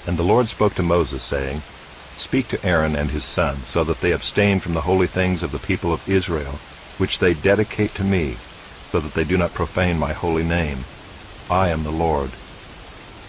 And the Lord spoke to Moses, saying, Speak to Aaron and his sons, so that they abstain from the holy things of the people of Israel, which they dedicate to me, so that they do not profane my holy name. I am the Lord.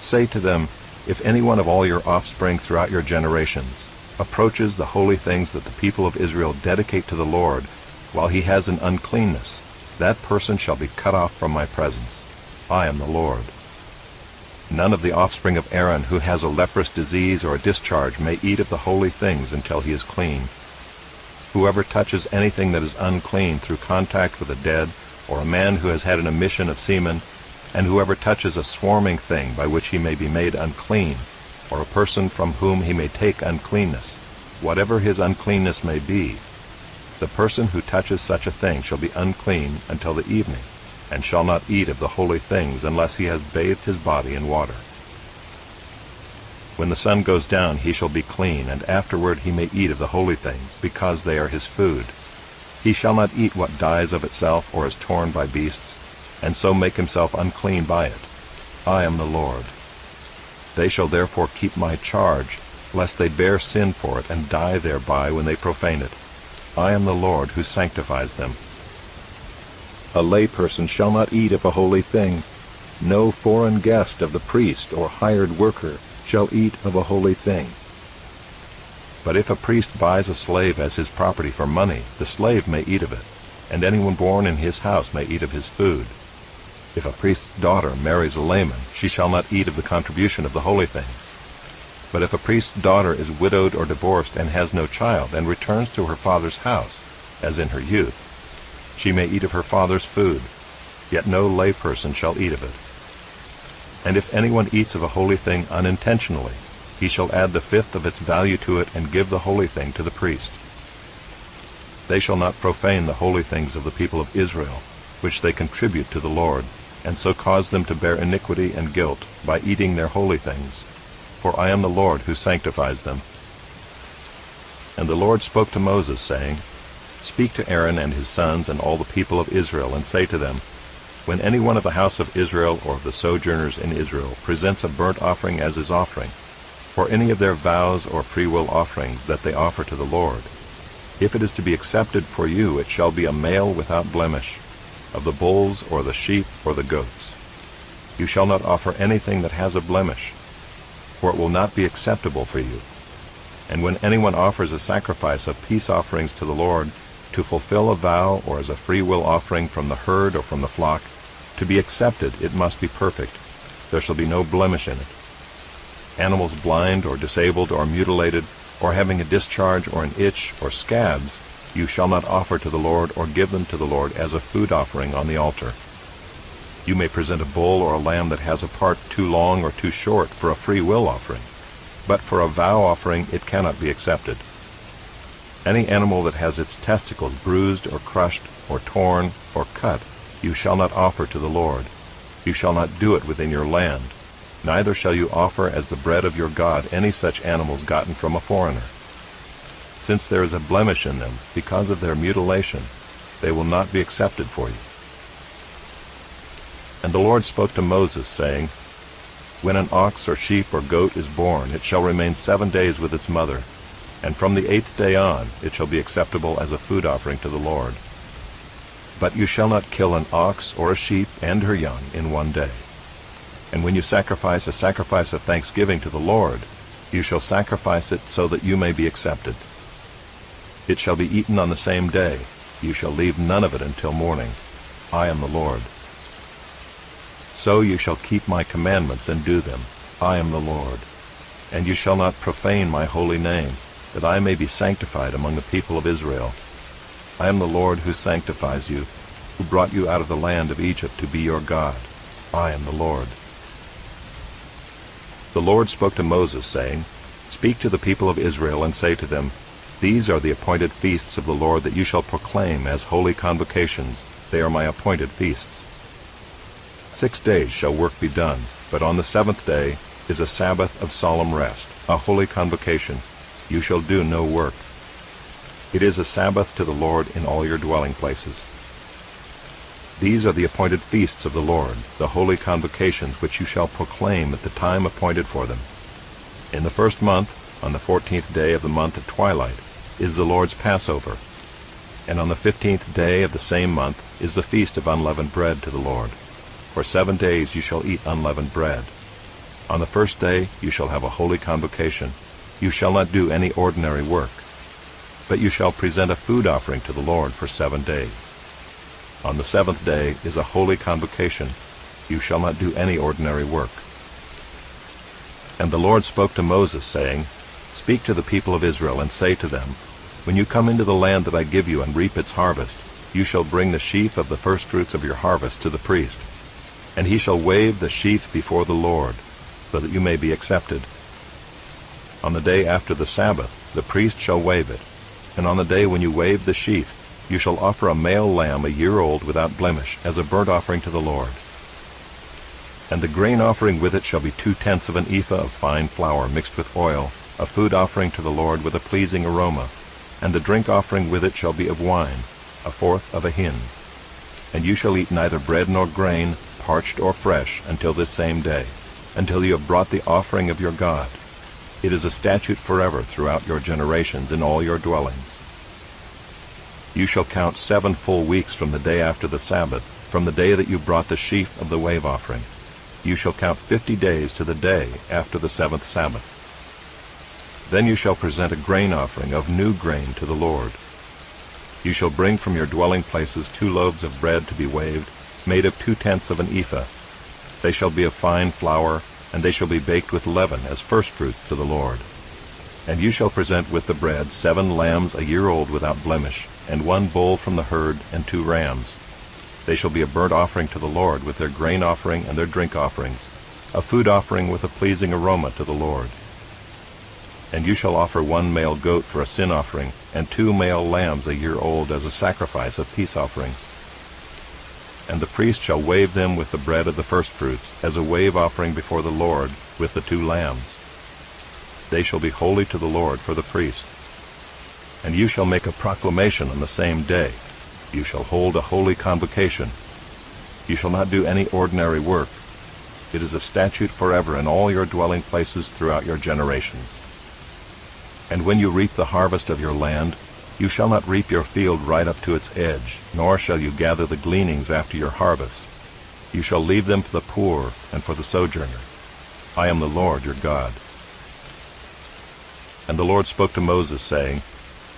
Say to them, If any one of all your offspring throughout your generations approaches the holy things that the people of Israel dedicate to the Lord, while he has an uncleanness, that person shall be cut off from my presence. I am the Lord. None of the offspring of Aaron who has a leprous disease or a discharge may eat of the holy things until he is clean. Whoever touches anything that is unclean through contact with a dead, or a man who has had an emission of semen, and whoever touches a swarming thing by which he may be made unclean, or a person from whom he may take uncleanness, whatever his uncleanness may be, the person who touches such a thing shall be unclean until the evening, and shall not eat of the holy things unless he has bathed his body in water. When the sun goes down he shall be clean, and afterward he may eat of the holy things, because they are his food. He shall not eat what dies of itself or is torn by beasts, and so make himself unclean by it. I am the Lord. They shall therefore keep my charge, lest they bear sin for it and die thereby when they profane it. I am the Lord who sanctifies them. A layperson shall not eat of a holy thing. No foreign guest of the priest or hired worker shall eat of a holy thing. But if a priest buys a slave as his property for money, the slave may eat of it, and anyone born in his house may eat of his food. If a priest's daughter marries a layman, she shall not eat of the contribution of the holy thing. But if a priest's daughter is widowed or divorced and has no child, and returns to her father's house, as in her youth, she may eat of her father's food, yet no layperson shall eat of it. And if anyone eats of a holy thing unintentionally, he shall add the fifth of its value to it and give the holy thing to the priest. They shall not profane the holy things of the people of Israel, which they contribute to the Lord, and so cause them to bear iniquity and guilt by eating their holy things. For I am the Lord who sanctifies them. And the Lord spoke to Moses, saying, Speak to Aaron and his sons and all the people of Israel, and say to them, When any one of the house of Israel or of the sojourners in Israel presents a burnt offering as his offering, or any of their vows or freewill offerings that they offer to the Lord, if it is to be accepted for you, it shall be a male without blemish, of the bulls or the sheep or the goats. You shall not offer anything that has a blemish, for it will not be acceptable for you. And when anyone offers a sacrifice of peace offerings to the Lord, to fulfill a vow or as a free will offering from the herd or from the flock, to be accepted it must be perfect. There shall be no blemish in it. Animals blind or disabled or mutilated, or having a discharge or an itch or scabs, you shall not offer to the Lord or give them to the Lord as a food offering on the altar. You may present a bull or a lamb that has a part too long or too short for a free will offering, but for a vow offering it cannot be accepted. Any animal that has its testicles bruised or crushed or torn or cut, you shall not offer to the Lord. You shall not do it within your land. Neither shall you offer as the bread of your God any such animals gotten from a foreigner. Since there is a blemish in them, because of their mutilation, they will not be accepted for you. And the Lord spoke to Moses, saying, When an ox or sheep or goat is born, it shall remain 7 days with its mother, and from the 8th day on it shall be acceptable as a food offering to the Lord. But you shall not kill an ox or a sheep and her young in 1 day. And when you sacrifice a sacrifice of thanksgiving to the Lord, you shall sacrifice it so that you may be accepted. It shall be eaten on the same day. You shall leave none of it until morning. I am the Lord. So you shall keep my commandments and do them. I am the Lord. And you shall not profane my holy name, that I may be sanctified among the people of Israel. I am the Lord who sanctifies you, who brought you out of the land of Egypt to be your God. I am the Lord. The Lord spoke to Moses, saying, Speak to the people of Israel, and say to them, These are the appointed feasts of the Lord that you shall proclaim as holy convocations. They are my appointed feasts. 6 days shall work be done, but on the 7th day is a Sabbath of solemn rest, a holy convocation. You shall do no work. It is a Sabbath to the Lord in all your dwelling places. These are the appointed feasts of the Lord, the holy convocations which you shall proclaim at the time appointed for them. In the 1st month, on the 14th day of the month at twilight, is the Lord's Passover. And on the 15th day of the same month is the feast of unleavened bread to the Lord. For 7 days you shall eat unleavened bread. On the 1st day you shall have a holy convocation. You shall not do any ordinary work, but you shall present a food offering to the Lord for 7 days. On the 7th day is a holy convocation. You shall not do any ordinary work. And the Lord spoke to Moses, saying, Speak to the people of Israel, and say to them, When you come into the land that I give you and reap its harvest, you shall bring the sheaf of the firstfruits of your harvest to the priest, and he shall wave the sheaf before the Lord, so that you may be accepted. On the day after the Sabbath, the priest shall wave it, and on the day when you wave the sheaf, you shall offer a male lamb a year old without blemish, as a burnt offering to the Lord. And the grain offering with it shall be 2/10 of an ephah of fine flour mixed with oil, a food offering to the Lord with a pleasing aroma. And the drink offering with it shall be of wine, 1/4 of a hin. And you shall eat neither bread nor grain, parched or fresh, until this same day, until you have brought the offering of your God. It is a statute forever throughout your generations in all your dwellings. You shall count 7 full weeks from the day after the Sabbath, from the day that you brought the sheaf of the wave offering. You shall count 50 days to the day after the 7th Sabbath. Then you shall present a grain offering of new grain to the Lord. You shall bring from your dwelling places 2 loaves of bread to be waved, made of 2/10 of an ephah. They shall be of fine flour, and they shall be baked with leaven as firstfruits to the Lord. And you shall present with the bread 7 lambs a year old without blemish, and 1 bull from the herd, and 2 rams. They shall be a burnt offering to the Lord with their grain offering and their drink offerings, a food offering with a pleasing aroma to the Lord. And you shall offer 1 male goat for a sin offering, and 2 male lambs a year old as a sacrifice of peace offerings. And the priest shall wave them with the bread of the firstfruits, as a wave offering before the Lord, with the 2 lambs. They shall be holy to the Lord for the priest. And you shall make a proclamation on the same day. You shall hold a holy convocation. You shall not do any ordinary work. It is a statute forever in all your dwelling places throughout your generations. And when you reap the harvest of your land, you shall not reap your field right up to its edge, nor shall you gather the gleanings after your harvest. You shall leave them for the poor and for the sojourner. I am the Lord your God. And the Lord spoke to Moses, saying,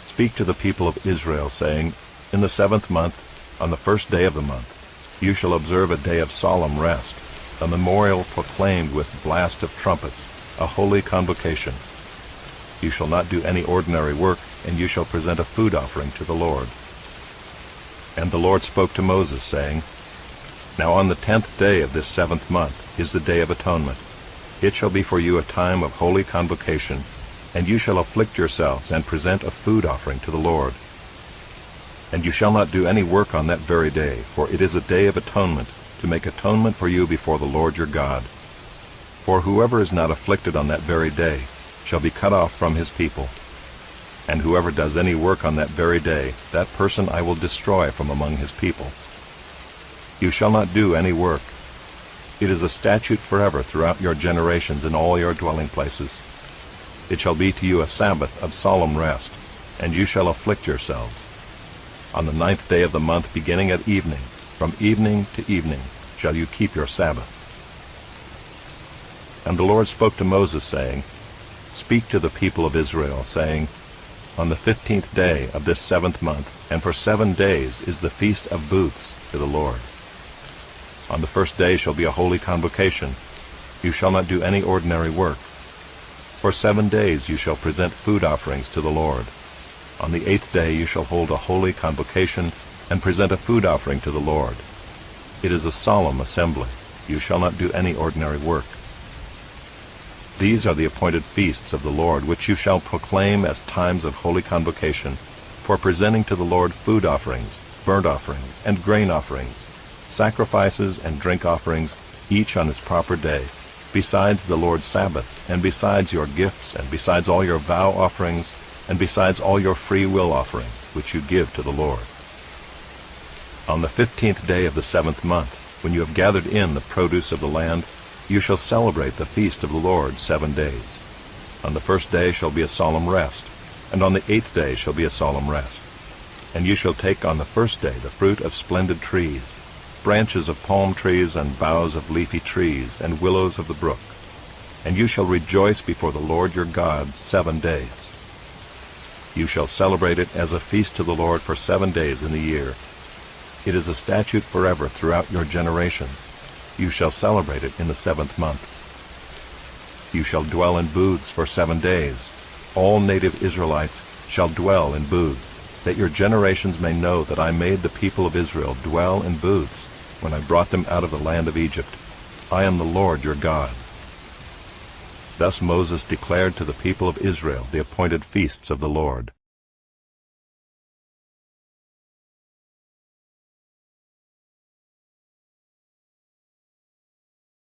Speak to the people of Israel, saying, In the 7th month, on the 1st day of the month, you shall observe a day of solemn rest, a memorial proclaimed with blast of trumpets, a holy convocation. You shall not do any ordinary work, and you shall present a food offering to the Lord. And the Lord spoke to Moses, saying, Now on the 10th day of this 7th month is the Day of Atonement. It shall be for you a time of holy convocation, and you shall afflict yourselves and present a food offering to the Lord. And you shall not do any work on that very day, for it is a day of atonement, to make atonement for you before the Lord your God. For whoever is not afflicted on that very day shall be cut off from his people. And whoever does any work on that very day, that person I will destroy from among his people. You shall not do any work. It is a statute forever throughout your generations in all your dwelling places. It shall be to you a Sabbath of solemn rest, and you shall afflict yourselves. On the 9th day of the month, beginning at evening, from evening to evening, shall you keep your Sabbath. And the Lord spoke to Moses, saying, Speak to the people of Israel, saying, On the 15th day of this 7th month, and for 7 days, is the Feast of Booths to the Lord. On the 1st day shall be a holy convocation. You shall not do any ordinary work. For 7 days you shall present food offerings to the Lord. On the 8th day you shall hold a holy convocation, and present a food offering to the Lord. It is a solemn assembly. You shall not do any ordinary work. These are the appointed feasts of the Lord, which you shall proclaim as times of holy convocation, for presenting to the Lord food offerings, burnt offerings, and grain offerings, sacrifices and drink offerings, each on its proper day, besides the Lord's Sabbath, and besides your gifts, and besides all your vow offerings, and besides all your free will offerings, which you give to the Lord. On the 15th day of the 7th month, when you have gathered in the produce of the land, you shall celebrate the feast of the Lord 7 days. On the 1st day shall be a solemn rest, and on the 8th day shall be a solemn rest. And you shall take on the 1st day the fruit of splendid trees, branches of palm trees, and boughs of leafy trees, and willows of the brook. And you shall rejoice before the Lord your God 7 days. You shall celebrate it as a feast to the Lord for 7 days in the year. It is a statute forever throughout your generations. You shall celebrate it in the 7th month. You shall dwell in booths for 7 days. All native Israelites shall dwell in booths, that your generations may know that I made the people of Israel dwell in booths when I brought them out of the land of Egypt. I am the Lord your God. Thus Moses declared to the people of Israel the appointed feasts of the Lord.